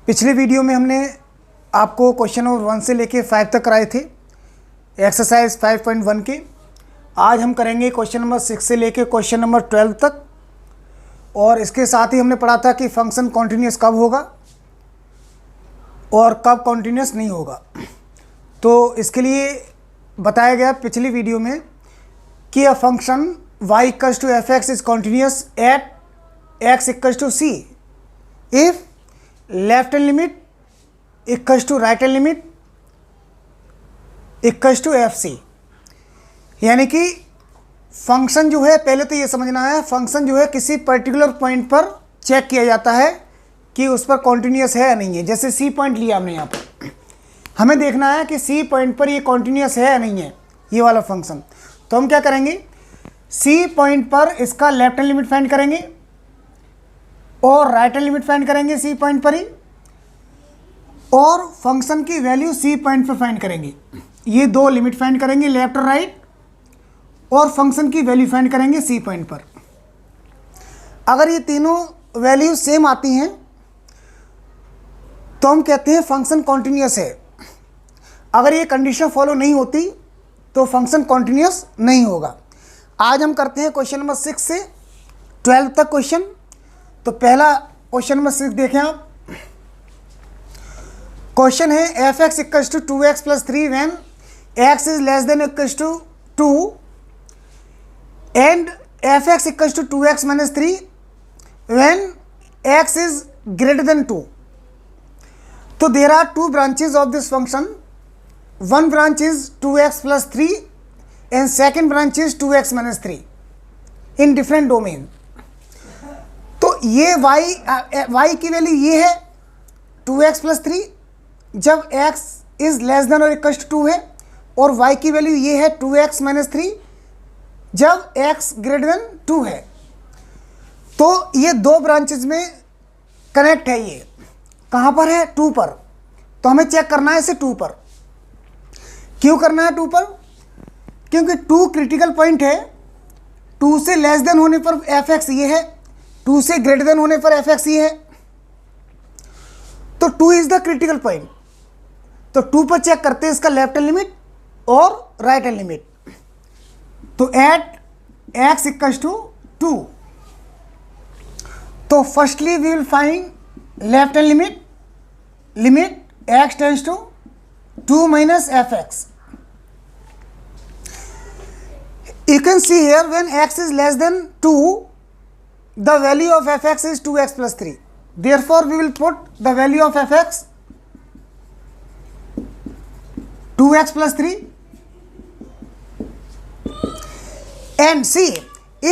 पिछले वीडियो में हमने आपको क्वेश्चन नंबर 1 से लेके 5 तक कराए थे एक्सरसाइज 5.1 के। आज हम करेंगे क्वेश्चन नंबर 6 से लेके क्वेश्चन नंबर 12 तक। और इसके साथ ही हमने पढ़ा था कि फंक्शन कॉन्टिन्यूस कब होगा और कब कॉन्टिन्यूस नहीं होगा। तो इसके लिए बताया गया पिछली वीडियो में कि a function y equals to F X is continuous at x equals to C if left hand limit equals to right hand limit equals to F C. यानी कि फंक्शन जो है, पहले तो ये समझना है, फंक्शन जो है किसी पर्टिकुलर पॉइंट पर चेक किया जाता है कि उस पर कॉन्टिन्यूस है या नहीं है। जैसे सी पॉइंट लिया हमने यहाँ पर, हमें देखना है कि सी पॉइंट पर ये कॉन्टिन्यूस है या नहीं है ये वाला फंक्शन। तो हम क्या करेंगे, सी पॉइंट पर इसका लेफ्ट हैंड लिमिट फाइंड करेंगे और राइट हैंड लिमिट फाइंड करेंगे सी पॉइंट पर ही, और फंक्शन की वैल्यू सी पॉइंट पर फाइंड करेंगे। ये दो लिमिट फाइंड करेंगे, लेफ्ट और राइट, और फंक्शन की वैल्यू फाइंड करेंगे सी पॉइंट पर। अगर ये तीनों वैल्यू सेम आती हैं तो हम कहते हैं फंक्शन कॉन्टिन्यूस है। अगर ये कंडीशन फॉलो नहीं होती तो फंक्शन कॉन्टिन्यूस नहीं होगा। आज हम करते हैं क्वेश्चन नंबर 6 से 12 तक क्वेश्चन। तो पहला क्वेश्चन नंबर 6 देखें आप। क्वेश्चन है F x equals to 2x plus 3 when X is less than equals to 2 and F x equals to 2x minus 3 when x is greater than 2। तो there are two branches of this function. One branch is 2x plus 3 and second branch is 2x minus 3 in different domain. तो ये y की value ये है 2x plus 3 जब x is less than और equal to 2 है, और y की वैल्यू ये है 2x माइनस 3 जब x ग्रेटर देन 2 है। तो ये दो ब्रांचेज में कनेक्ट है। ये कहाँ पर है? 2 पर। तो हमें चेक करना है इसे 2 पर। क्यों करना है 2 पर? क्योंकि 2 क्रिटिकल पॉइंट है। 2 से लेस देन होने पर एफ एक्स ये है, 2 से ग्रेटर देन होने पर एफ एक्स ये है। तो 2 इज द क्रिटिकल पॉइंट। तो 2 पर चेक करते हैं इसका लेफ्ट हैंड लिमिट और राइट हैंड लिमिट। तो एट x इक्वल्स टू 2, तो firstly we will find left hand limit, limit x tends to 2 minus F X. You can see here when x is less than 2, the value of fx is 2x plus 3. Therefore, we will put the value of fx 2x plus 3. And see,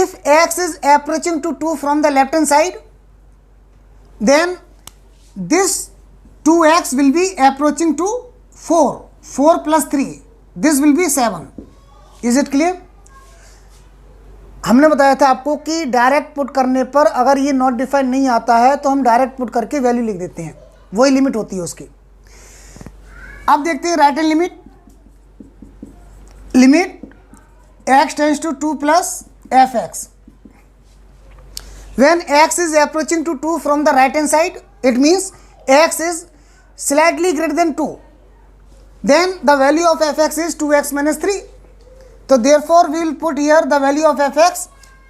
if x is approaching to 2 from the left hand side, then this 2x will be approaching to 4. 4 plus 3. This will be 7. Is it clear? हमने बताया था आपको कि direct put करने पर अगर ये not defined नहीं आता है तो हम डायरेक्ट पुट करके वैल्यू लिख देते हैं, वही लिमिट होती है उसकी। अब देखते हैं right hand limit, limit x tends to 2 plus F X. When x is approaching to 2 from the right hand side, it means x is slightly greater than 2, then the value of F X is 2x minus 3. So therefore we will put here the value of fx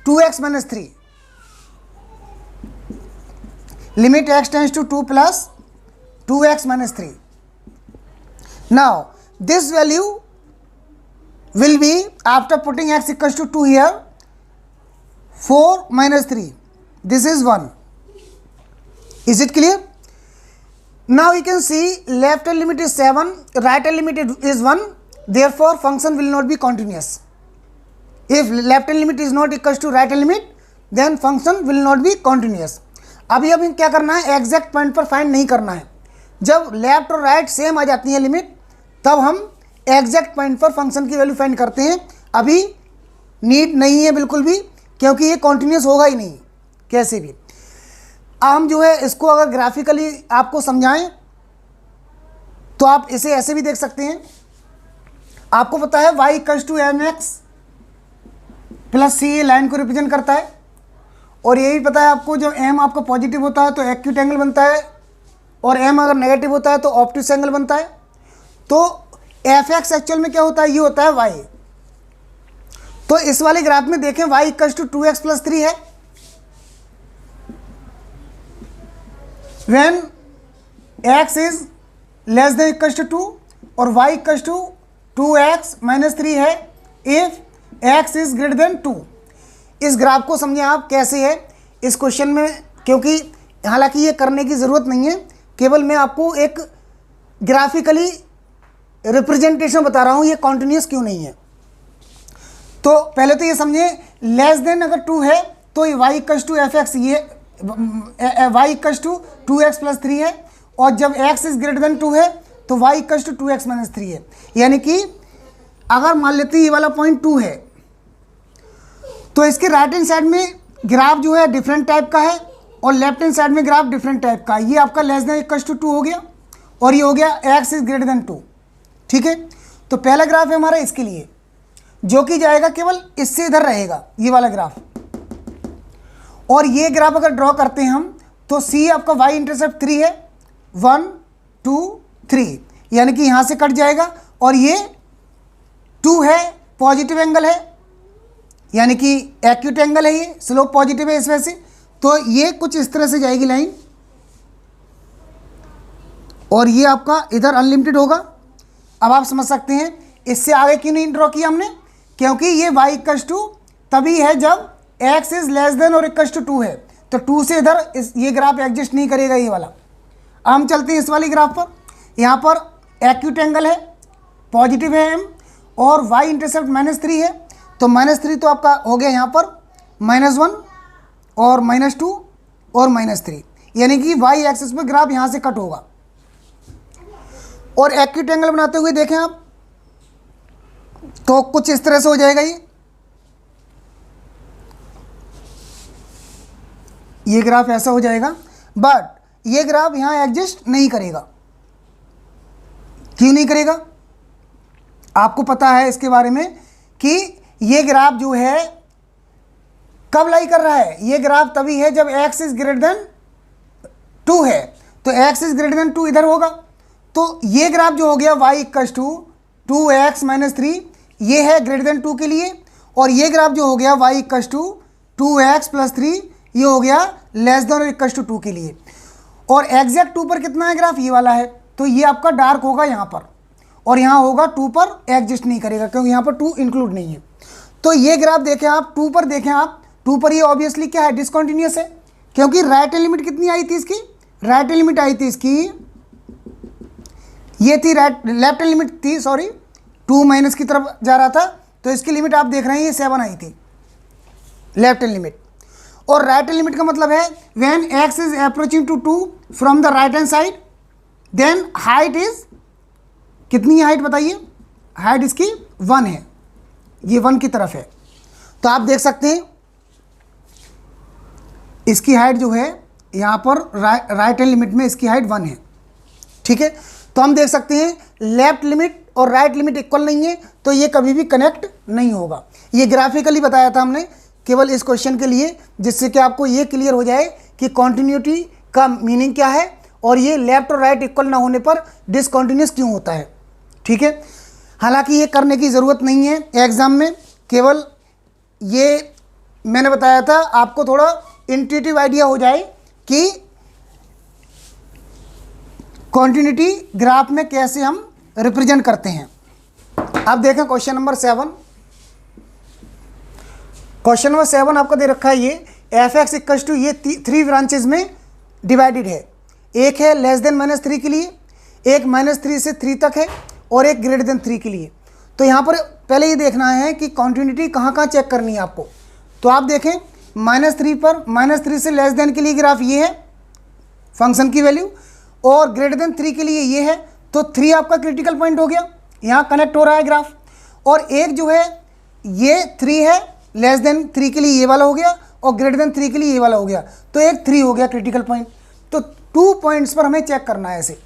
2x minus 3. Limit x tends to 2 plus 2x minus 3. Now this value will be, after putting x equals to 2 here, 4 minus 3. This is 1. Is it clear? Now you can see left hand limit is 7, right hand limit is 1. Therefore function will not be continuous. If left hand limit is not equals to right hand limit, then function will not be continuous. अभी क्या करना है, exact point पर find नहीं करना है। जब left और राइट सेम आ जाती है लिमिट, तब हम एग्जैक्ट पॉइंट पर फंक्शन की वैल्यू फाइंड करते हैं। अभी नीड नहीं है बिल्कुल भी, क्योंकि ये कॉन्टिन्यूस होगा ही नहीं कैसे भी। हम जो है इसको अगर ग्राफिकली आपको समझाएं तो आप इसे ऐसे भी देख सकते हैं। आपको पता है y equals to M X plus C, ये लाइन को रिप्रेजेंट करता है। और ये भी पता है आपको, जब m आपका पॉजिटिव होता है तो एक्यूट एंगल बनता है और m अगर नेगेटिव होता है तो ऑब्ट्यूस एंगल बनता है। तो एफ एक्स एक्चुअल में क्या होता है, ये होता है y। तो इस वाले ग्राफ में देखें y equals to 2x plus 3 है, when x is less than equals to 2 और y equals to 2x minus 3 है if x is greater than 2। इस ग्राफ को समझें आप कैसे है इस क्वेश्चन में, क्योंकि हालांकि ये करने की ज़रूरत नहीं है, केवल मैं आपको एक ग्राफिकली रिप्रेजेंटेशन बता रहा हूँ ये कॉन्टिन्यूस क्यों नहीं है। तो पहले तो ये समझें लेस देन अगर 2 है तो ये y equals to F X, ये y equals to 2x plus 3 है, और जब x इज ग्रेटर देन 2 है तो y equals to 2x minus 3 है। यानी कि अगर मान लेते हैं ये वाला पॉइंट 2 है तो इसके राइट हैंड साइड में ग्राफ जो है डिफरेंट टाइप का है और लेफ्ट हैंड साइड में ग्राफ डिफरेंट टाइप का है। ये आपका लेस देन इक्वल्स टू 2 हो गया और ये हो गया x इज ग्रेटर देन 2। ठीक है, तो पहला ग्राफ है हमारा इसके लिए, जो कि जाएगा केवल इससे इधर रहेगा ये वाला ग्राफ। और ये ग्राफ अगर ड्रॉ करते हैं हम तो c आपका y इंटरसेप्ट 3 है, 1 2 3, यानी कि यहाँ से कट जाएगा और ये 2 है, पॉजिटिव एंगल है, यानी कि एक्यूट एंगल है, ये स्लोप पॉजिटिव है इस वजह से। तो ये कुछ इस तरह से जाएगी लाइन और ये आपका इधर अनलिमिटेड होगा। अब आप समझ सकते हैं इससे आगे क्यों नहीं ड्रॉ किया हमने, क्योंकि ये y इक्वल्स टू तभी है जब x इज लेस देन और इक्वल्स टू 2 है, तो 2 से इधर ये ग्राफ एग्जिस्ट नहीं करेगा ये वाला। अब हम चलते हैं इस वाली ग्राफ पर। यहाँ पर एक्यूट एंगल है, पॉजिटिव है m, और y इंटरसेप्ट माइनस 3 है, तो माइनस 3 तो आपका हो गया यहाँ पर -1 और -2 और -3, यानी कि y एक्सिस पे ग्राफ यहाँ से कट होगा। और एक्यूट एंगल बनाते हुए देखें आप तो कुछ इस तरह से हो जाएगा ये ग्राफ ऐसा हो जाएगा, बट ये ग्राफ यहाँ एग्जिस्ट नहीं करेगा। क्यों नहीं करेगा, आपको पता है इसके बारे में कि ये ग्राफ जो है कब लाई कर रहा है, ये ग्राफ तभी है जब x इज ग्रेटर देन 2 है, तो x इज ग्रेटर देन 2 इधर होगा। तो ये ग्राफ जो हो गया y equals to 2x minus 3, ये है ग्रेटर देन 2 के लिए, और ये ग्राफ जो हो गया y equals to 2x plus 3, ये हो गया लेस देन और इक्वल्स टू 2 के लिए। और एग्जैक्ट 2 पर कितना है ग्राफ, ये वाला है, तो ये आपका डार्क होगा यहाँ पर, और यहाँ होगा 2 पर एग्जिस्ट नहीं करेगा क्योंकि यहाँ पर 2 इंक्लूड नहीं है। तो ये ग्राफ देखें आप, 2 पर देखें आप, 2 पर ये ऑब्वियसली क्या है, डिसकंटिन्यूअस है, क्योंकि राइट हैंड लिमिट कितनी आई थी इसकी, राइट हैंड लिमिट आई थी इसकी, ये थी लेफ्ट हैंड लिमिट थी, सॉरी 2 माइनस की तरफ जा रहा था, तो इसकी लिमिट आप देख रहे हैं ये 7 आई थी लेफ्ट हैंड लिमिट। और राइट हैंड लिमिट का मतलब है when x is approaching to 2 from the right hand side, then height is कितनी है, हाइट बताइए, हाइट इसकी 1 है, ये 1 की तरफ है। तो आप देख सकते हैं इसकी हाइट जो है यहाँ पर राइट हैंड लिमिट में इसकी हाइट 1 है। ठीक है, तो हम देख सकते हैं लेफ्ट लिमिट और राइट लिमिट इक्वल नहीं है, तो ये कभी भी कनेक्ट नहीं होगा। ये ग्राफिकली बताया था हमने केवल इस क्वेश्चन के लिए, जिससे कि आपको ये क्लियर हो जाए कि कॉन्टिन्यूटी का मीनिंग क्या है और ये लेफ्ट और राइट इक्वल ना होने पर डिसकॉन्टिन्यूस क्यों होता है। ठीक है, हालांकि ये करने की ज़रूरत नहीं है एग्ज़ाम में, केवल ये मैंने बताया था आपको थोड़ा इंट्यूटिव आइडिया हो जाए कि कॉन्टिन्यूटी ग्राफ में कैसे हम रिप्रेजेंट करते हैं। अब देखें क्वेश्चन नंबर 7। क्वेश्चन नंबर 7 आपको दे रखा है ये एफ एक्स इक्वल्स टू, ये 3 ब्रांचेज में डिवाइडेड है। एक है लेस देन -3 के लिए, एक -3 से 3 तक है, और एक ग्रेटर देन 3 के लिए। तो यहाँ पर पहले ये देखना है कि कॉन्टिन्यूटी कहाँ कहाँ चेक करनी है आपको। तो आप देखें -3 पर, -3 से लेस देन के लिए ग्राफ ये है फंक्शन की वैल्यू, और ग्रेटर देन 3 के लिए ये है, तो 3 आपका क्रिटिकल पॉइंट हो गया, यहाँ कनेक्ट हो रहा है ग्राफ। और एक जो है ये 3 है, लेस देन 3 के लिए ये वाला हो गया, और ग्रेटर देन 3 के लिए ये वाला हो गया, तो एक 3 हो गया क्रिटिकल पॉइंट। तो 2 पॉइंट्स पर हमें चेक करना है ऐसे।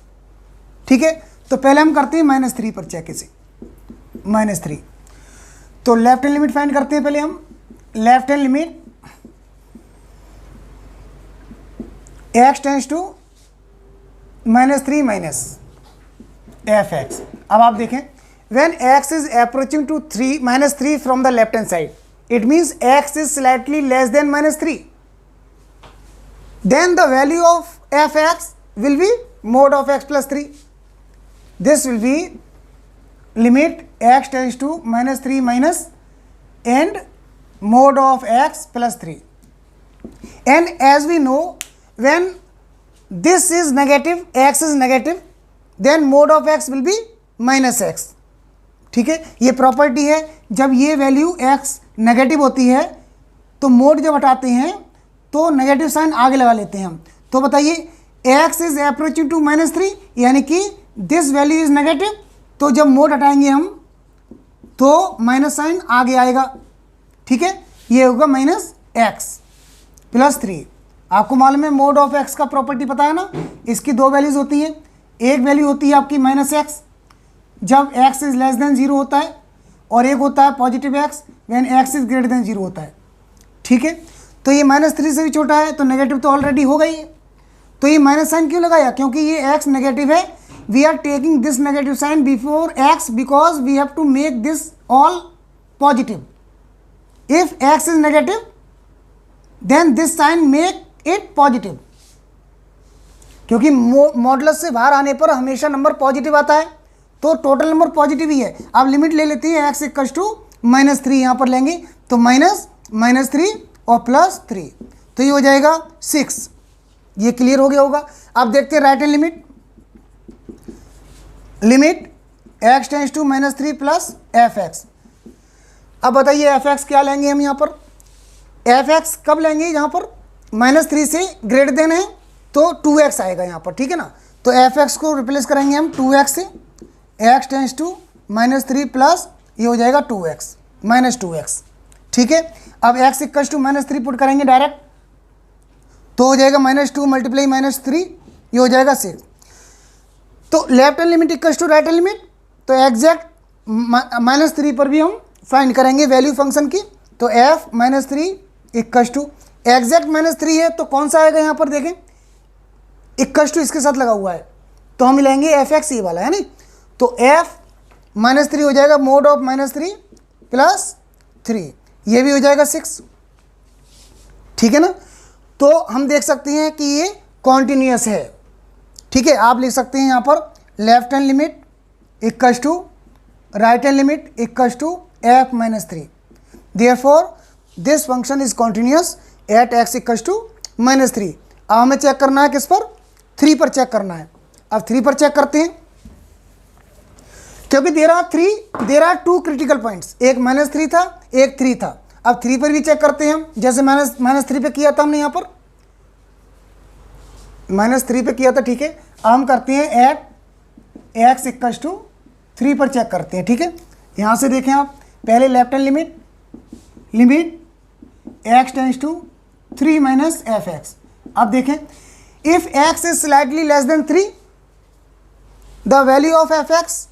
ठीक है, तो पहले हम करते हैं -3 पर चेक इसे, -3। तो लेफ्ट हैंड लिमिट फाइंड करते हैं पहले हम। Left hand limit x tends to -3 minus F x. अब आप देखें, when x is approaching to -3 from the left hand side, it means x is slightly less than -3, then the value of fx will be mod of x plus 3. This will be limit x tends to -3 minus and mod of x plus 3. And as we know, when this is negative, x is negative, then mod of x will be minus x. ठीक है, ये property है। जब ये value x negative होती है तो mode जब हटाते हैं तो नेगेटिव साइन आगे लगा लेते हैं हम। तो बताइए, x इज अप्रोचिंग टू -3 यानी कि दिस वैल्यू इज नेगेटिव, तो जब मोड हटाएंगे हम तो माइनस साइन आगे आएगा। ठीक है, ये होगा -x + 3। आपको मालूम है मोड ऑफ x का प्रॉपर्टी पता है ना, इसकी दो वैल्यूज होती हैं। एक वैल्यू होती है आपकी -x जब x इज लेस देन 0 होता है, और एक होता है positive x when x is greater than 0 होता है। ठीक है, तो ये -3 से भी छोटा है, तो नेगेटिव तो ऑलरेडी हो गई है। तो ये माइनस साइन क्यों लगाया? क्योंकि ये x नेगेटिव है। We are taking this negative sign before x because we have to make this all positive. If x is negative then this sign make it positive, क्योंकि मॉडुलस से बाहर आने पर हमेशा नंबर पॉजिटिव आता है, तो टोटल नंबर पॉजिटिव ही है। अब लिमिट ले लेते हैं, x इक्वल्स टू -3 यहाँ पर लेंगे, तो -3 और +3, तो ये हो जाएगा 6। ये क्लियर हो गया होगा। अब देखते हैं right hand limit. Limit x tends to -3 plus fx। अब बताइए fx क्या लेंगे हम यहाँ पर? fx कब लेंगे? यहाँ पर -3 से ग्रेटर देन है तो 2x आएगा यहाँ पर। ठीक है ना, तो fx को रिप्लेस करेंगे हम 2x से। x टेंड्स टू -3 प्लस ये हो जाएगा 2x -2x। ठीक है, अब x इक्वल्स टू -3 पुट करेंगे डायरेक्ट, तो हो जाएगा -2 मल्टीप्लाई -3, ये हो जाएगा 6। तो left hand limit equals to right hand limit, तो एग्जैक्ट -3 पर भी हम फाइंड करेंगे वैल्यू फंक्शन की। तो f -3 इक्वल्स टू एग्जैक्ट -3 है, तो कौन सा आएगा यहाँ पर देखें, इक्वल्स टू इसके साथ लगा हुआ है, तो हम लेंगे fx ये वाला है ना, तो f -3 हो जाएगा मोड ऑफ -3 + 3, ये भी हो जाएगा 6। ठीक है ना, तो हम देख सकते हैं कि ये कॉन्टिन्यूस है। ठीक है, आप लिख सकते हैं यहाँ पर left hand limit equals to right hand limit equals to f -3। Therefore this function is continuous at x equals to -3। अब हमें चेक करना है किस पर? 3 पर चेक करना है। अब 3 पर चेक करते हैं, क्योंकि देर आर 2 क्रिटिकल पॉइंट्स, एक -3 था, एक 3 था। अब 3 पर भी चेक करते हैं हम, जैसे -3 पे किया था हमने यहाँ पर, -3 पे किया था। ठीक है, अब हम करते हैं एट x इक्वल्स टू 3 पर चेक करते हैं। ठीक है, यहाँ से देखें आप, पहले left hand limit x tends to 3 minus fx। अब देखें, if x is slightly less than 3, the value of fx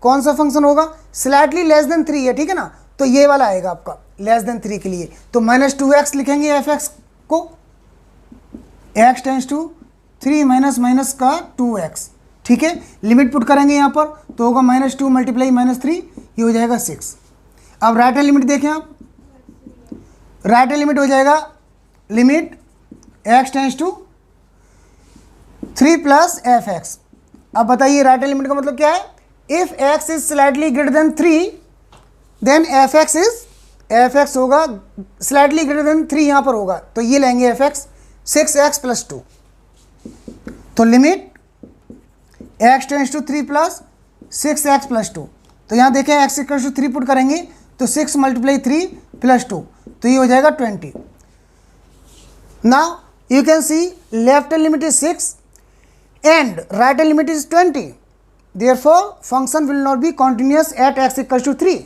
कौन सा फंक्शन होगा? स्लाइटली लेस देन 3 है। ठीक है ना, तो ये वाला आएगा आपका लेस देन 3 के लिए, तो -2x लिखेंगे fx को। x टेंड्स टू 3 माइनस का 2x। ठीक है, लिमिट पुट करेंगे यहाँ पर, तो होगा -2 मल्टीप्लाई -3, ये हो जाएगा 6। अब राइट हैंड लिमिट देखें आप, राइट हैंड लिमिट हो जाएगा limit x tends to 3 plus fx। अब बताइए राइट हैंड लिमिट का मतलब क्या है? If x is slightly greater than 3 then fx होगा स्लाइटली ग्रेटर देन 3, यहाँ पर होगा, तो ये लेंगे fx 6x + 2। तो limit x tends to 3 plus 6x + 2, तो यहाँ देखें x इक्वल टू 3 पुट करेंगे, तो 6 मल्टीप्लाई 3 + 2, तो ये हो जाएगा 20। Now you can see left hand limit is 6 and right hand limit is 20। Therefore function will not be continuous at x equals to 3।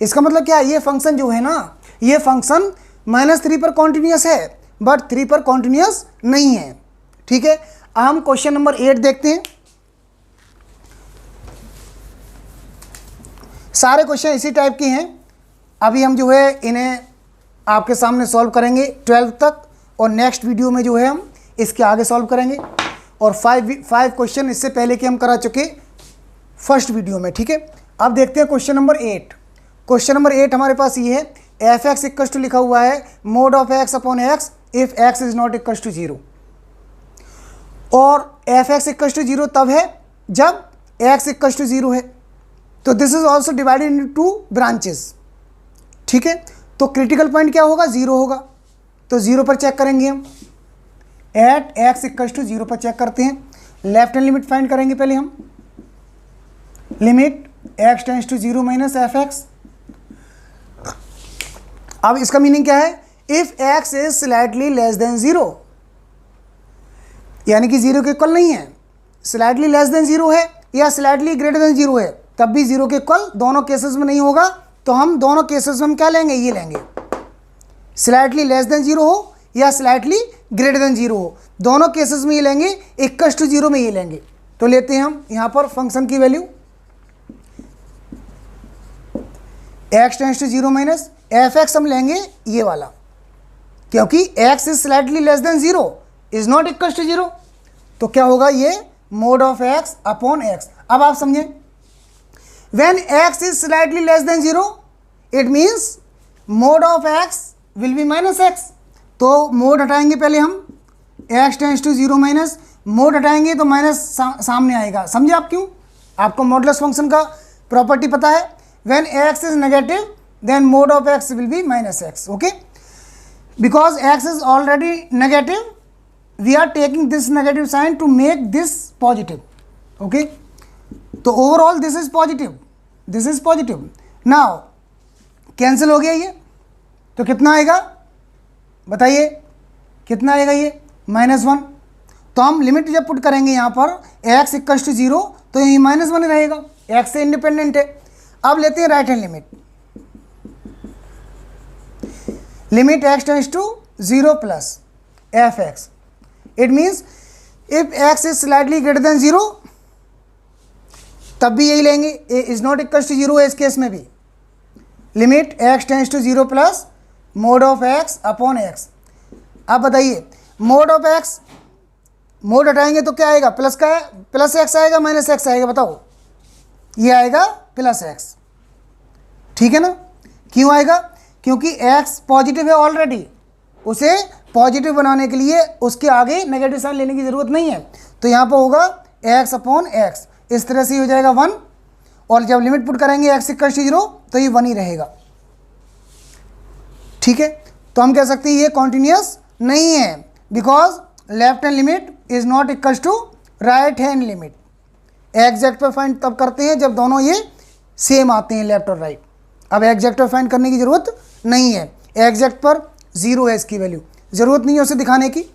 इसका मतलब क्या है? ये फंक्शन जो है ना, ये फंक्शन -3 पर कॉन्टिन्यूस है, बट 3 पर कॉन्टिन्यूस नहीं है। ठीक है, हम क्वेश्चन नंबर 8 देखते हैं। सारे क्वेश्चन इसी टाइप के हैं। अभी हम जो है इन्हें आपके सामने सॉल्व करेंगे 12 तक, और नेक्स्ट वीडियो में जो है हम इसके आगे सॉल्व करेंगे। और 5 क्वेश्चन इससे पहले के हम करा चुके फर्स्ट वीडियो में, ठीक है। अब देखते हैं क्वेश्चन नंबर 8। क्वेश्चन नंबर 8 हमारे पास ये है, एफ एक्स इक्वल टू लिखा हुआ है mod of x upon x if x is not equal to 0, और एफ एक्स इक्वल टू 0 तब है जब एक्स इक्वल टू 0 है। तो this is also divided into 2 branches, ठीक है। तो क्रिटिकल पॉइंट क्या होगा, 0 होगा। तो 0 पर चेक करेंगे हम, एट एक्स इक्वल टू 0 पर चेक करते हैं। लेफ्ट हैंड लिमिट फाइंड करेंगे पहले हम, limit x tends to 0 minus F x. अब इसका मीनिंग क्या है, if x is slightly less than 0, यानी कि 0 के इक्वल नहीं है, स्लाइटली लेस देन 0 है या स्लाइटली ग्रेटर देन 0 है, तब भी 0 के इक्वल दोनों केसेस में नहीं होगा। तो हम दोनों केसेस में हम क्या लेंगे, ये लेंगे, स्लाइटली लेस देन 0 हो या स्लाइटली ग्रेटर देन 0 हो, दोनों केसेस में ये लेंगे, इक्वल टू 0 में ये लेंगे। तो लेते हैं हम यहाँ पर फंक्शन की value x tends to 0 minus F x, हम लेंगे ये वाला, क्योंकि x is slightly less than 0 is not equal to 0। तो क्या होगा, ये mod of x upon x. अब आप समझें, when x is slightly less than 0 it means mod of x will be minus x. तो मोड हटाएंगे पहले हम, x tends to 0 minus, mod हटाएंगे तो माइनस सामने आएगा। समझे आप क्यों, आपको मॉडुलस फंक्शन का प्रॉपर्टी पता है, when x is negative then mod of x will be minus x, okay. Because x is already negative, we are taking this negative sign to make this positive, okay. तो overall this is positive, this is positive. Now cancel हो गया ये, तो कितना आएगा बताइए, कितना आएगा ये, -1। तो हम लिमिट जब पुट करेंगे यहाँ पर x इक्वल टू 0, तो ये -1 रहेगा, x से इंडिपेंडेंट है। अब लेते हैं right hand limit, limit x tends to 0 plus F x. It means if x is slightly greater than 0 तब भी यही लेंगे, a is not equal to 0 है इस केस में भी। Limit x tends to 0 plus mod of x upon x। अब बताइए, मोड ऑफ x, मोड हटाएंगे तो क्या आएगा, प्लस का है, प्लस x आएगा माइनस x आएगा, बताओ, ये आएगा प्लस x, ठीक है ना। क्यों आएगा, क्योंकि x पॉजिटिव है ऑलरेडी, उसे पॉजिटिव बनाने के लिए उसके आगे नेगेटिव साइन लेने की ज़रूरत नहीं है। तो यहाँ पर होगा x अपॉन x, इस तरह से हो जाएगा 1, और जब लिमिट पुट करेंगे x इक्वल टू 0 तो ये 1 ही रहेगा, ठीक है। तो हम कह सकते हैं ये कॉन्टिन्यूस नहीं है, because left hand limit is not equal to right hand limit. Exact पर फाइंड तब करते हैं जब दोनों ये सेम आते हैं, लेफ्ट और राइट। अब एग्जैक्ट पर फाइंड करने की ज़रूरत नहीं है, एग्जैक्ट पर 0 है इसकी वैल्यू, ज़रूरत नहीं है उसे दिखाने की।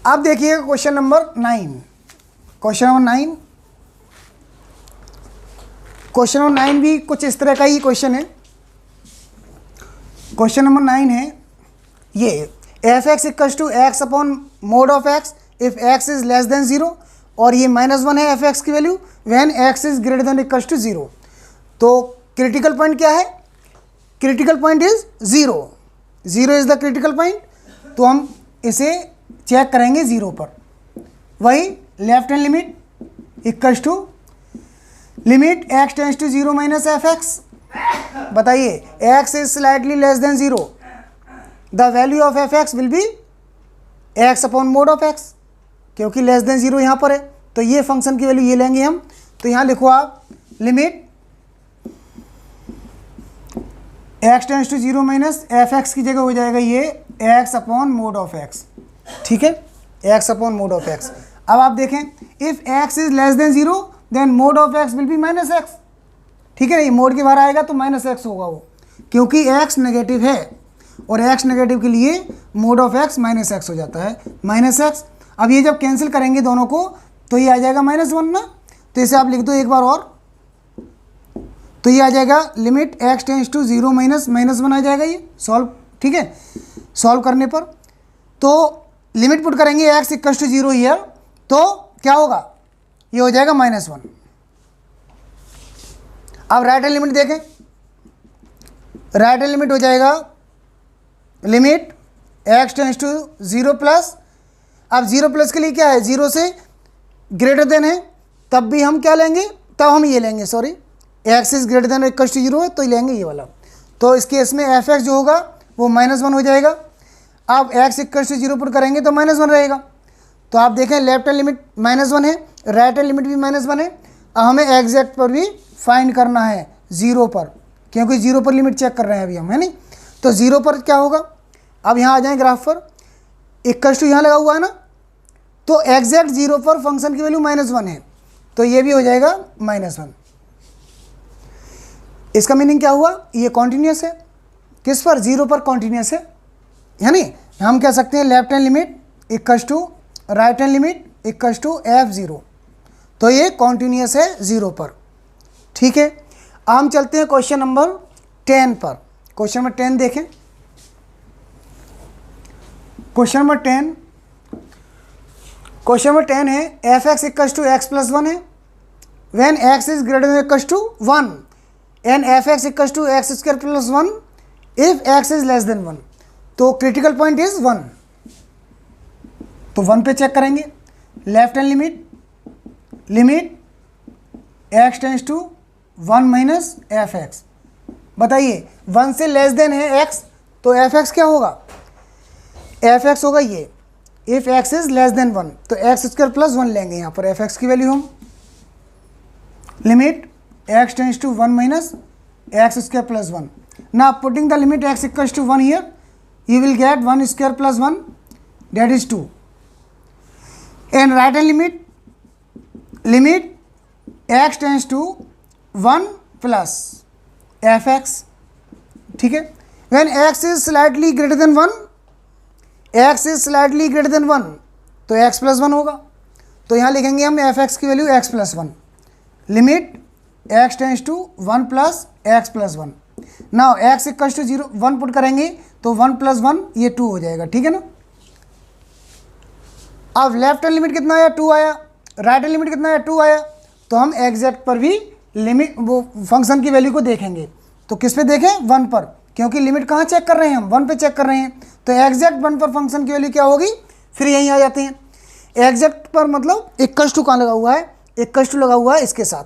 अब देखिए question number 9, question number 9, question number 9 भी कुछ इस तरह का ही क्वेश्चन है। क्वेश्चन नंबर 9 है ये, f x equal to x upon mode of x if x is less than 0, और ये -1 है एफ एक्स की value when x is greater than equal to 0। तो क्रिटिकल पॉइंट क्या है, critical point is 0, 0 is the critical point. तो हम इसे चेक करेंगे 0 पर, वही left hand limit equal to limit x tends to 0 minus F x. बताइए, x is slightly less than 0, the value of F x will be x upon mode of x, क्योंकि less than 0 यहाँ पर है, तो ये function की value ये लेंगे हम। तो यहाँ लिखो आप, limit x tends to 0 minus F x की जगह हो जाएगा ये x upon mode of x, ठीक है, x upon mode of x। अब आप देखें, if x is less than 0 then mod of x will be minus x, ठीक है। ये मोड के बाहर आएगा तो -x होगा वो, क्योंकि x नेगेटिव है, और x नेगेटिव के लिए मोड ऑफ x -x हो जाता है, -x। अब ये जब कैंसिल करेंगे दोनों को तो ये आ जाएगा -1 ना, तो इसे आप लिख दो एक बार और, तो ये आ जाएगा limit x tends to 0 minus -1 आ जाएगा ये सॉल्व, ठीक है। सॉल्व करने पर तो लिमिट पुट करेंगे x इक्वल टू 0 ईयर, तो क्या होगा, ये हो जाएगा -1। अब राइट हैंड लिमिट देखें, राइट हैंड लिमिट हो जाएगा limit x tends to 0 plus, अब 0 प्लस के लिए क्या है, 0 से ग्रेटर देन है, तब भी हम क्या लेंगे, तब हम ये लेंगे, sorry, x is greater than equal to 0 है तो लेंगे ये वाला। तो इस केस में एफ एक्स जो होगा वो -1 हो जाएगा। अब एक्स इक्वल टू 0 पुट करेंगे तो -1 रहेगा। तो आप देखें लेफ्ट हैंड लिमिट -1 है, राइट हैंड लिमिट भी -1 है। अब हमें एग्जैक्ट पर भी फाइंड करना है 0 पर, क्योंकि 0 पर लिमिट चेक कर रहे हैं अभी हम, है नहीं। तो 0 पर क्या होगा, अब यहाँ आ जाएँ ग्राफ पर, इक्वल टू यहाँ लगा हुआ है ना, तो एग्जैक्ट 0 पर फंक्शन की वैल्यू -1 है, तो ये भी हो जाएगा -1। इसका मीनिंग क्या हुआ, ये कॉन्टीन्यूस है, किस पर, 0 पर कॉन्टीन्यूस है नहीं। हम कह सकते हैं left hand limit equals to right hand limit equals to f0, तो ये कॉन्टीन्यूस है 0 पर। ठीक है, हम चलते हैं क्वेश्चन नंबर 10 पर। क्वेश्चन नंबर 10 देखें। क्वेश्चन नंबर 10 है F x equals to x plus 1 है when x is greater than equals to 1 and F x equals to x square plus 1 if x is less than 1। तो critical point is 1, तो 1 पे check करेंगे। Left hand limit x tends to 1 minus F x. बताइए 1 से less than है x, तो f x क्या होगा, एफ एक्स होगा ये, if x is less than 1 तो एक्स स्क्वायर प्लस 1 लेंगे यहाँ पर एफ एक्स की वैल्यू हम। Limit x tends to 1 minus x square plus 1। Now putting the limit x equals to 1 here, you will get 1 square plus 1, that is 2, and right hand limit x tends to 1 plus fx। ठीक है, when x is slightly greater than 1, x is slightly greater than 1 तो x plus 1 होगा, तो यहाँ लिखेंगे हम fx की value x plus 1। लिमिट x tends to 1 plus x plus 1। Now x equals to 0 1 put करेंगे तो 1 प्लस 1 ये 2 हो जाएगा। ठीक है ना। अब लेफ्ट हैंड लिमिट कितना आया, 2 आया, राइट हैंड लिमिट कितना आया, 2 आया। तो हम एग्जैक्ट पर भी लिमिट वो फंक्शन की वैल्यू को देखेंगे। तो किस पे देखें, 1 पर, क्योंकि लिमिट कहाँ चेक कर रहे हैं हम, 1 पे चेक कर रहे हैं। तो एग्जैक्ट 1 पर फंक्शन की वैल्यू क्या होगी, फिर यहीं आ जाते हैं। एग्जैक्ट पर मतलब इक्वल्स टू कहाँ लगा हुआ है, इक्वल्स टू लगा हुआ है इसके साथ,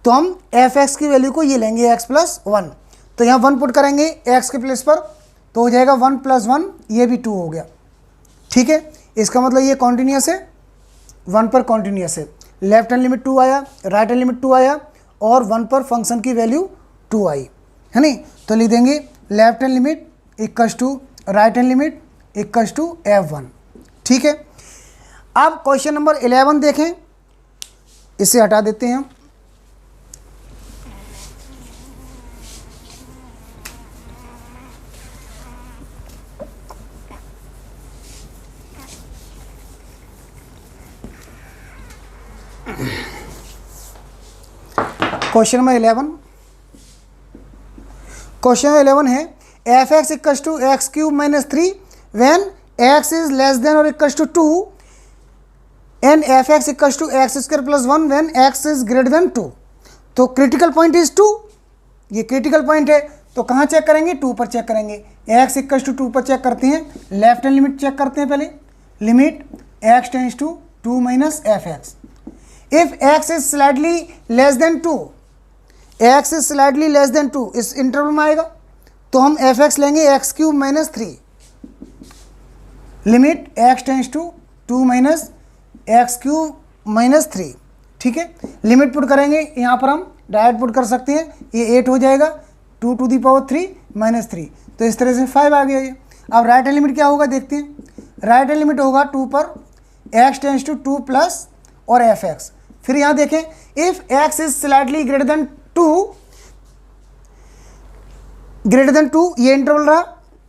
तो हम एफ एक्स की वैल्यू को ये लेंगे x प्लस 1। तो यहाँ 1 पुट करेंगे x के प्लेस पर तो हो जाएगा 1 प्लस 1, ये भी 2 हो गया। ठीक है, इसका मतलब ये कॉन्टीन्यूस है, 1 पर कॉन्टीन्यूस है। लेफ्ट हैंड लिमिट 2 आया, राइट हैंड लिमिट 2 आया और 1 पर फंक्शन की वैल्यू 2 आई, है नहीं। तो लिख देंगे left hand limit equals to right hand limit equals to f1। ठीक है, अब क्वेश्चन नंबर 11 देखें, इसे हटा देते हैं हम। क्वेश्चन नंबर 11 है F x equals to x cube minus 3 when x is less than और equals to 2 and F x equals to x square plus 1 when x is greater than 2। तो critical point is 2, ये critical point है। तो कहाँ check करेंगे, 2 पर check करेंगे। X equals to 2 पर चेक करते हैं, लेफ्ट हैंड लिमिट चेक करते हैं पहले। Limit x tends to 2 minus F x. If x is slightly less than 2, x is slightly less than 2 इस इंटरवल में आएगा, तो हम एफ एक्स लेंगे x cube minus 3। Limit x tends to 2 minus x cube minus 3। ठीक है, limit put करेंगे, यहाँ पर हम डायरेक्ट पुट कर सकते हैं, ये 8 हो जाएगा, 2 टू दी पावर 3 माइनस 3, तो इस तरह से 5 आ गया ये। अब राइट हैंड लिमिट क्या होगा देखते हैं। राइट हैंड लिमिट होगा 2 पर एक्स टेंस टू 2 प्लस और एफ एक्स। फिर यहाँ देखें if x is slightly greater than 2 ये इंटरवल रहा,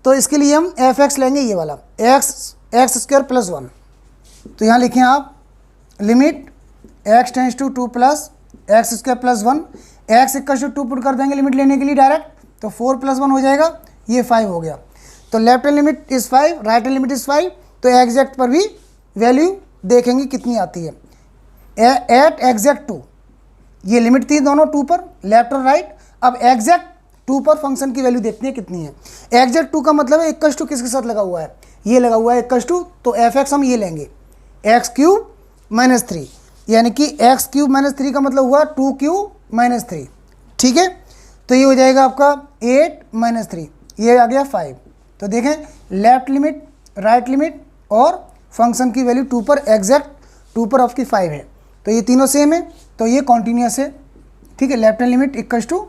तो इसके लिए हम एफ एक्स लेंगे ये वाला एक्स स्क्वायर प्लस 1। तो यहाँ लिखें आप limit x tends to 2 plus x square plus 1, x equal to 2 put कर देंगे लिमिट लेने के लिए डायरेक्ट, तो 4 प्लस 1 हो जाएगा, ये 5 हो गया। तो left hand limit is 5, right hand limit is 5, तो एग्जैक्ट पर भी वैल्यू देखेंगे कितनी आती है। एट एग्जैक्ट 2, ये लिमिट थी दोनों 2 पर, लेफ्ट और राइट। अब एग्जैक्ट 2 पर फंक्शन की वैल्यू देखते हैं कितनी है। एग्जैक्ट 2 का मतलब है इक्वल टू किसके साथ लगा हुआ है, ये लगा हुआ है इक्वल्स टू, तो एफ एक्स हम ये लेंगे एक्स क्यूब माइनस 3, यानी कि एक्स क्यूब माइनस 3 का मतलब हुआ 2 क्यूब माइनस 3, ठीक है। तो ये हो जाएगा आपका 8 माइनस 3, ये आ गया 5। तो देखें लेफ्ट लिमिट राइट लिमिट और फंक्शन की वैल्यू 2 पर एग्जैक्ट 2 पर ऑफ की 5 है, तो ये तीनों सेम है, तो ये कॉन्टीन्यूस है, ठीक है। Left hand limit equals to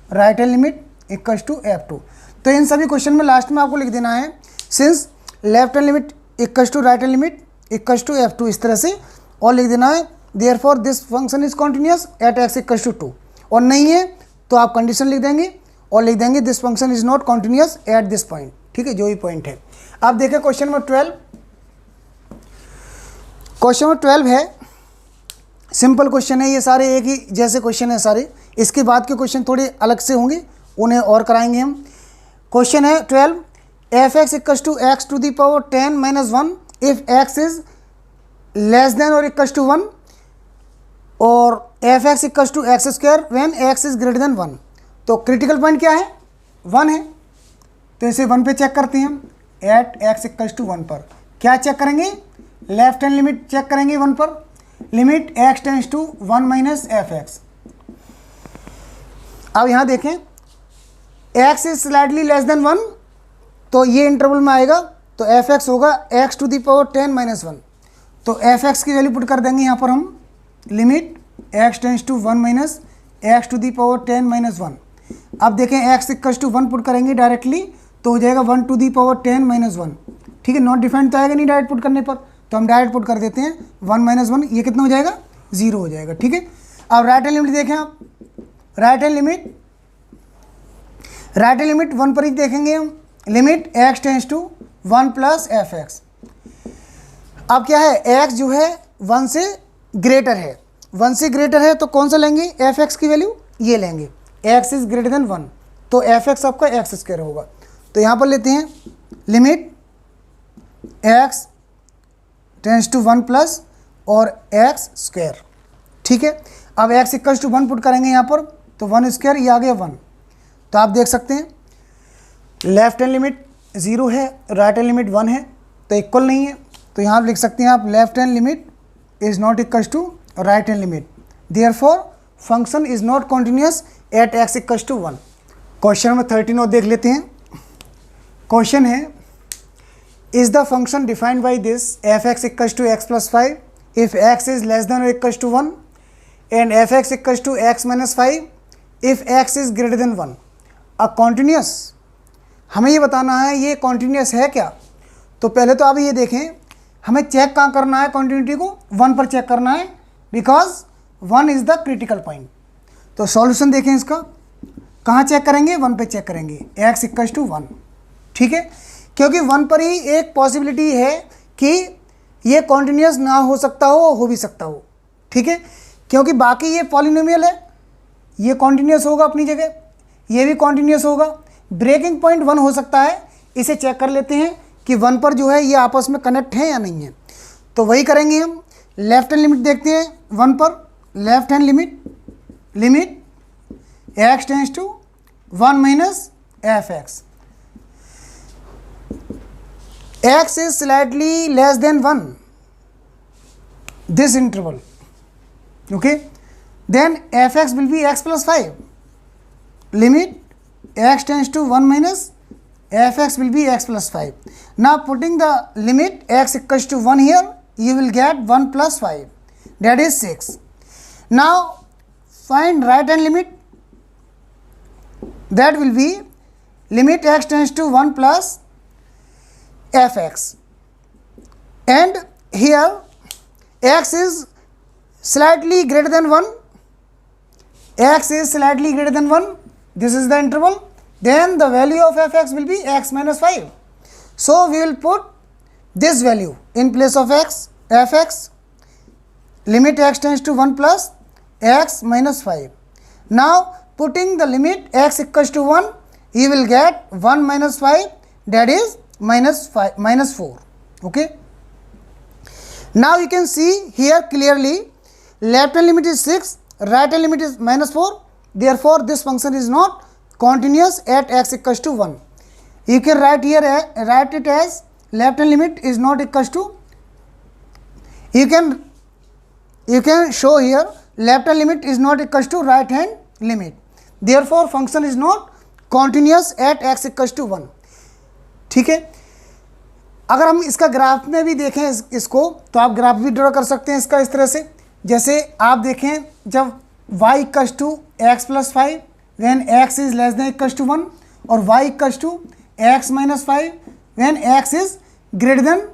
right hand limit equals to F2। तो इन सभी क्वेश्चन में लास्ट में आपको लिख देना है since left hand limit equals to right hand limit equals to F2, इस तरह से, और लिख देना है therefore this function is continuous at x equals to 2, और नहीं है तो आप कंडीशन लिख देंगे और लिख देंगे this function is not continuous at this point, ठीक है, जो भी पॉइंट है। अब देखें क्वेश्चन नंबर 12। क्वेश्चन नंबर 12 है, सिंपल क्वेश्चन है, ये सारे एक ही जैसे क्वेश्चन है सारे, इसके बाद के क्वेश्चन थोड़े अलग से होंगे, उन्हें और कराएंगे हम। क्वेश्चन है 12, f x equals to x to the power 10 minus 1 if x is less than और इक्वल्स टू 1 और f x equals to x square when x is greater than 1। तो क्रिटिकल पॉइंट क्या है? 1 है, तो इसे 1 पे चेक करते हैं हम, एट एक्स इक्वल्स टू 1 पर क्या चेक करेंगे? लेफ्ट हैंड लिमिट चेक करेंगे 1 पर, limit x tends to 1 minus F x. अब यहाँ देखें x is slightly less than 1, तो ये इंटरवल में आएगा, तो एफ एक्स होगा x to the power 10 minus 1, तो एफ एक्स की वैल्यू पुट कर देंगे यहाँ पर हम, limit x tends to 1 minus x to the power 10 minus 1। अब देखें x इक्वल्स टू 1 पुट करेंगे डायरेक्टली, तो हो जाएगा 1 टू दी पावर 10 माइनस 1, ठीक है। नॉट डिफाइंड तो आएगा नहीं डायरेक्ट पुट करने पर, तो हम डायरेक्ट पुट कर देते हैं 1 माइनस 1, ये कितना हो जाएगा? 0 हो जाएगा, ठीक है। अब राइट हैंड लिमिट देखें आप, राइट हैंड लिमिट 1 पर ही देखेंगे हम, limit x tends to 1 plus F x. अब क्या है, x जो है 1 से ग्रेटर है, 1 से ग्रेटर है, तो कौन सा लेंगे? एफ एक्स की वैल्यू ये लेंगे, x इज ग्रेटर देन 1, तो एफ एक्स आपका एक्स स्क्वायर होगा। तो यहाँ पर लेते हैं limit x tends to 1 plus और एक्स स्क्वायर, ठीक है। अब x इक्वल्स टू 1 पुट करेंगे यहाँ पर, तो 1 स्क्वायर, ये आ गया 1। तो आप देख सकते हैं लेफ्ट हैंड लिमिट 0 है, राइट हैंड लिमिट 1 है, तो इक्वल नहीं है, तो यहाँ लिख सकते हैं आप left hand limit is not equals to right hand limit, therefore function is not continuous at x equals to 1। Question number 13 और देख लेते हैं। क्वेश्चन है, is the function defined by this f(x) equals to x plus 5 if x is less than or equals to 1 and f(x) equals to x minus 5 if x is greater than 1 a continuous। हमें ये बताना है ये continuous है क्या। तो पहले तो आप ये देखें, हमें चेक कहाँ करना है, कॉन्टिन्यूटी को 1 पर चेक करना है, because 1 is the critical point. तो सॉल्यूशन देखें इसका, कहाँ चेक करेंगे? 1 पे चेक करेंगे, x इक्वल्स टू 1, ठीक है, क्योंकि 1 पर ही एक पॉसिबिलिटी है कि ये कॉन्टिन्यूस ना हो सकता हो भी सकता हो, ठीक है, क्योंकि बाकी ये पॉलिनोमियल है, ये कॉन्टिन्यूस होगा अपनी जगह, ये भी कॉन्टिन्यूस होगा। ब्रेकिंग पॉइंट 1 हो सकता है, इसे चेक कर लेते हैं कि 1 पर जो है ये आपस में कनेक्ट है या नहीं है। तो वही करेंगे हम, लेफ्ट हैंड लिमिट देखते हैं 1 पर, left hand limit x tends to 1 minus F x, x is slightly less than 1, this interval, okay, then fx will be x plus 5, limit x tends to 1 minus fx will be x plus 5. Now putting the limit x equals to 1 here, you will get 1 plus 5, that is 6. Now find right hand limit, that will be limit x tends to 1 plus fx, and here x is slightly greater than 1, x is slightly greater than 1, this is the interval, then the value of fx will be x minus 5. So we will put this value in place of x, fx, limit x tends to 1 plus x minus 5. Now putting the limit x equals to 1, you will get 1 minus 5, that is minus 4, okay. Now you can see here clearly, left hand limit is 6, right hand limit is minus 4, therefore this function is not continuous at x equals to 1. You can write here, write it as left hand limit is not equals to, you can show here left hand limit is not equals to right hand limit, therefore function is not continuous at x equals to 1. ठीक है, अगर हम इसका graph में भी देखें इसको, तो आप ग्राफ भी ड्रॉ कर सकते हैं इसका इस तरह से. जैसे आप देखें जब y equals to x plus 5 when x is less than equals to 1 और y equals to x minus 5 when x is greater than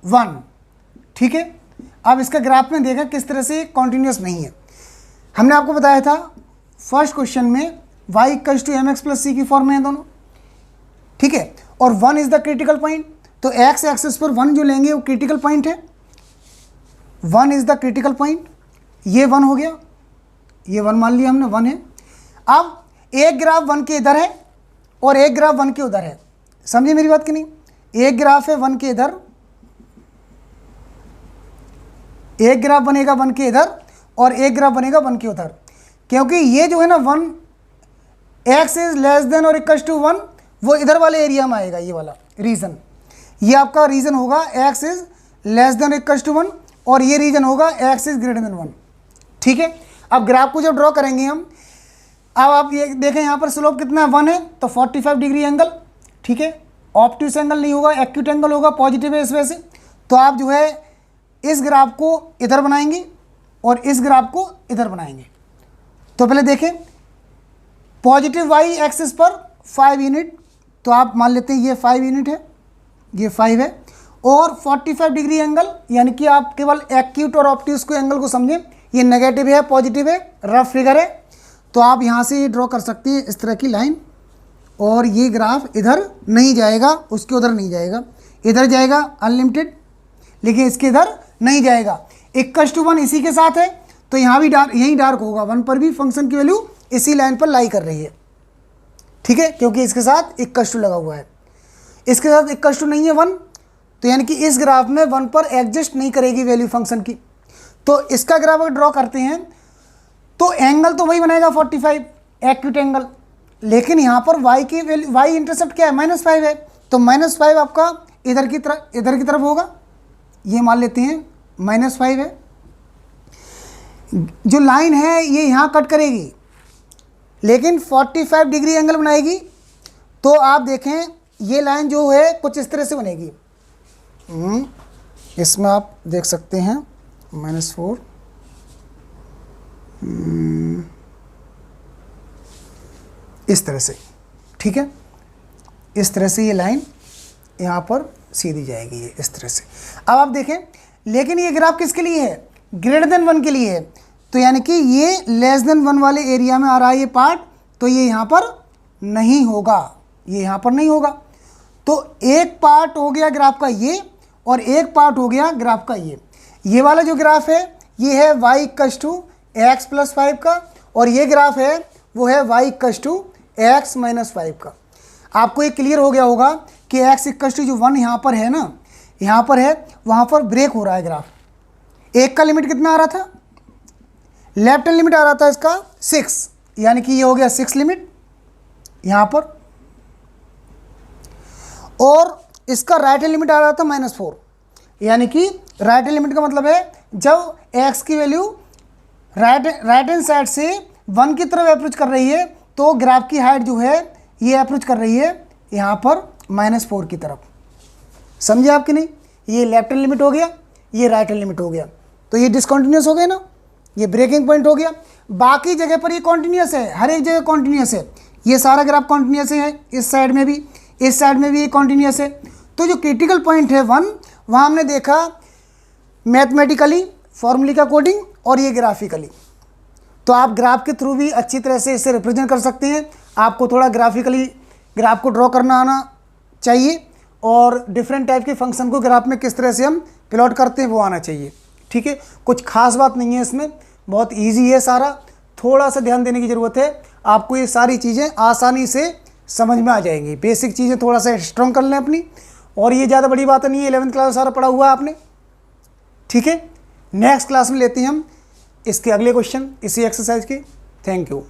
1. ठीक है, अब इसका ग्राफ में देखा किस तरह से कॉन्टीन्यूस नहीं है. हमने आपको बताया था फर्स्ट क्वेश्चन में y equals to mx plus c की फॉर्म में है दोनों. ठीक है, और 1 इज द क्रिटिकल पॉइंट, तो x एक्सिस पर 1 जो लेंगे वो क्रिटिकल पॉइंट है. 1 इज द क्रिटिकल पॉइंट, ये 1 हो गया, ये 1 मान लिया हमने 1 है. अब एक ग्राफ 1 के इधर है और एक ग्राफ 1 के उधर है. समझे मेरी बात कि नहीं? एक ग्राफ है 1 के इधर, एक ग्राफ बनेगा 1 के इधर और एक ग्राफ बनेगा 1 के उधर. क्योंकि ये जो है ना 1 x इज लेस देन और इक्वल्स टू 1 वो इधर वाले एरिया में आएगा. ये वाला रीजन, ये आपका रीजन होगा x is less than equals to 1 और ये रीजन होगा x इज ग्रेटर देन 1. ठीक है, अब ग्राफ को जब ड्रॉ करेंगे हम, अब आप ये देखें यहाँ पर स्लोप कितना 1 है तो 45 डिग्री एंगल. ठीक है, ऑब्ट्यूस एंगल नहीं होगा, एक्यूट एंगल होगा, पॉजिटिव है इस वजह से. तो आप जो है इस ग्राफ को इधर बनाएंगे और इस ग्राफ को इधर बनाएंगे. तो पहले देखें पॉजिटिव y एक्सिस पर 5 यूनिट, तो आप मान लेते हैं ये 5 यूनिट है, ये 5 है, और 45 डिग्री एंगल, यानी कि आप केवल एक्यूट और ऑब्ट्यूस को एंगल को समझें. ये नेगेटिव है, पॉजिटिव है, रफ फिगर है. तो आप यहाँ से ये ड्रॉ कर सकते हैं इस तरह की लाइन, और ये ग्राफ इधर नहीं जाएगा, उसके उधर नहीं जाएगा, इधर जाएगा अनलिमिटेड, लेकिन इसके इधर नहीं जाएगा. इक्वल्स टू 1 इसी के साथ है, तो यहाँ भी डार्क, यहीं डार्क होगा. 1 पर भी फंक्शन की वैल्यू इसी लाइन पर लाई कर रही है. ठीक है, क्योंकि इसके साथ इक्वल्स टू लगा हुआ है, इसके साथ इक्वल्स टू नहीं है 1, तो यानी कि इस ग्राफ में 1 पर एडजस्ट नहीं करेगी वैल्यू फंक्शन की. तो इसका ग्राफ अगर ड्रॉ करते हैं तो एंगल तो वही बनेगा 45 एक्यूट एंगल, लेकिन यहाँ पर y की वैल्यू, y इंटरसेप्ट क्या है -5 है, तो -5 आपका इधर की तरफ होगा. ये मान लेते हैं -5 है. जो लाइन है ये यहाँ कट करेगी, लेकिन 45 डिग्री एंगल बनाएगी. तो आप देखें ये लाइन जो है कुछ इस तरह से बनेगी. इसमें आप देख सकते हैं -4, इस तरह से. ठीक है, इस तरह से ये लाइन यहाँ पर सीधी जाएगी, ये इस तरह से. अब आप देखें, लेकिन ये ग्राफ किसके लिए है? ग्रेटर देन 1 के लिए है. तो यानी कि ये लेस देन 1 वाले एरिया में आ रहा है ये पार्ट, तो ये यहाँ पर नहीं होगा, ये यहाँ पर नहीं होगा. तो एक पार्ट हो गया ग्राफ का ये, और एक पार्ट हो गया ग्राफ का ये. ये वाला जो ग्राफ है ये है y equals to x plus 5 का, और ये ग्राफ है वो है y equals to x minus 5 का. आपको ये क्लियर हो गया होगा कि x इक्वल्स टू जो 1 यहाँ पर है ना, यहाँ पर है, वहाँ पर ब्रेक हो रहा है ग्राफ. एक का लिमिट कितना आ रहा था? लेफ्ट हैंड लिमिट आ रहा था इसका 6, यानी कि ये हो गया 6 लिमिट यहाँ पर, और इसका राइट हैंड लिमिट आ रहा था -4, यानी कि राइट हैंड लिमिट का मतलब है जब x की वैल्यू राइट हैंड साइड से 1 की तरफ अप्रोच कर रही है, तो ग्राफ की हाइट जो है ये अप्रोच कर रही है यहाँ पर -4 की तरफ. समझे आप कि नहीं? ये लेफ्ट हैंड लिमिट हो गया, ये राइट हैंड लिमिट हो गया, तो ये डिसकंटिन्यूस हो गया ना, ये ब्रेकिंग पॉइंट हो गया. बाकी जगह पर ये कॉन्टिन्यूस है, हर एक जगह कॉन्टिन्यूस है. ये सारा ग्राफ कॉन्टिन्यूस है, इस साइड में भी, इस साइड में भी ये कॉन्टिन्यूस है. तो जो क्रिटिकल पॉइंट है 1, वहाँ हमने देखा मैथमेटिकली फॉर्मूले का कोडिंग और ये ग्राफिकली. तो आप ग्राफ के थ्रू भी अच्छी तरह से इसे रिप्रेजेंट कर सकते हैं. आपको थोड़ा ग्राफिकली ग्राफ को ड्रॉ करना आना चाहिए, और डिफरेंट टाइप के फंक्शन को ग्राफ में किस तरह से हम प्लॉट करते हैं वो आना चाहिए. ठीक है, कुछ खास बात नहीं है इसमें, बहुत ईजी है सारा. थोड़ा सा ध्यान देने की ज़रूरत है, आपको ये सारी चीज़ें आसानी से समझ में आ जाएंगी. बेसिक चीज़ें थोड़ा सा स्ट्रॉन्ग कर लें अपनी, और ये ज़्यादा बड़ी बात नहीं है, 11th क्लास सारा पढ़ा हुआ है आपने. ठीक है, नेक्स्ट क्लास में लेते हैं हम इसके अगले क्वेश्चन इसी एक्सरसाइज के. Thank you.